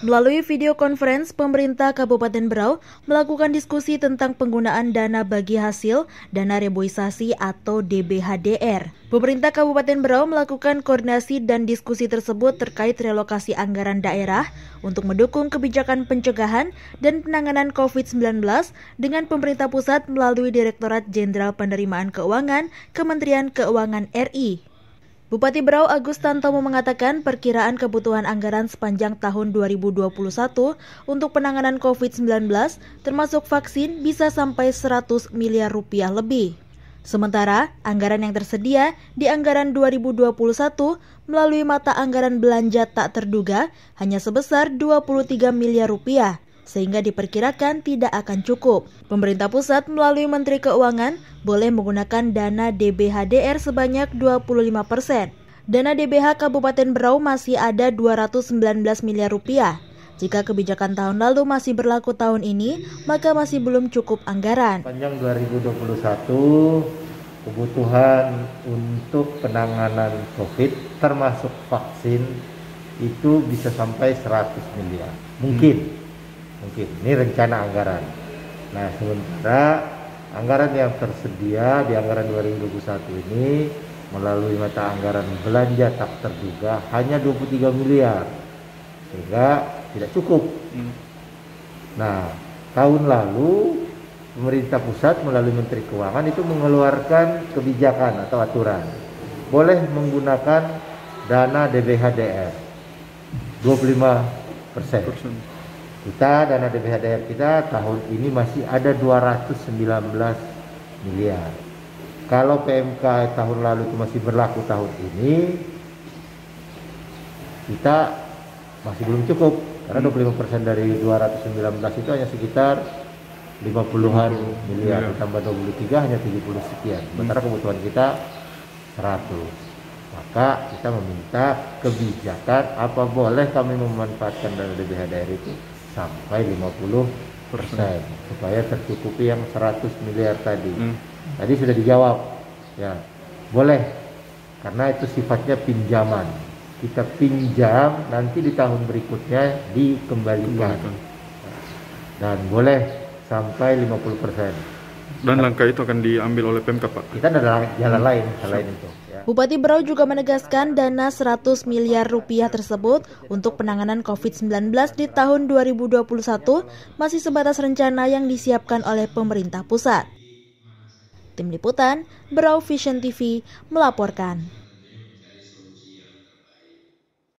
Melalui video conference, pemerintah Kabupaten Berau melakukan diskusi tentang penggunaan dana bagi hasil dana reboisasi atau DBHDR. Pemerintah Kabupaten Berau melakukan koordinasi dan diskusi tersebut terkait relokasi anggaran daerah untuk mendukung kebijakan pencegahan dan penanganan COVID-19 dengan pemerintah pusat melalui Direktorat Jenderal Penerimaan Keuangan Kementerian Keuangan RI. Bupati Berau Agus Tantomo mengatakan perkiraan kebutuhan anggaran sepanjang tahun 2021 untuk penanganan COVID-19 termasuk vaksin bisa sampai 100 miliar rupiah lebih. Sementara anggaran yang tersedia di anggaran 2021 melalui mata anggaran belanja tak terduga hanya sebesar 23 miliar rupiah. Sehingga diperkirakan tidak akan cukup. Pemerintah pusat melalui Menteri Keuangan boleh menggunakan dana DBHDR sebanyak 25%. Dana DBH Kabupaten Berau masih ada 219 miliar rupiah. Jika kebijakan tahun lalu masih berlaku tahun ini, maka masih belum cukup anggaran. Panjang 2021, kebutuhan untuk penanganan COVID termasuk vaksin itu bisa sampai 100 miliar. Mungkin ini rencana anggaran. Nah, sementara anggaran yang tersedia di anggaran 2021 ini melalui mata anggaran belanja tak terduga hanya 23 miliar, sehingga tidak cukup. Nah, tahun lalu pemerintah pusat melalui Menteri Keuangan itu mengeluarkan kebijakan atau aturan boleh menggunakan dana DBHDR 25%. Kita dana DBHDR kita tahun ini masih ada 219 miliar. Kalau PMK tahun lalu itu masih berlaku tahun ini, kita masih belum cukup karena 25% dari 219 itu hanya sekitar 50-an miliar, ditambah 23 hanya 70 sekian. Sementara kebutuhan kita 100. Maka kita meminta kebijakan apa boleh kami memanfaatkan dana DBHDR itu sampai 50% supaya tercukupi yang 100 miliar tadi. Tadi sudah dijawab, ya boleh, karena itu sifatnya pinjaman. Kita pinjam, nanti di tahun berikutnya dikembalikan. Dan boleh sampai 50%. Dan langkah itu akan diambil oleh Pemkab, Pak? Kita ada jalan lain selain itu. Bupati Berau juga menegaskan dana 100 miliar rupiah tersebut untuk penanganan COVID-19 di tahun 2021 masih sebatas rencana yang disiapkan oleh pemerintah pusat. Tim Liputan, Berau Vision TV melaporkan.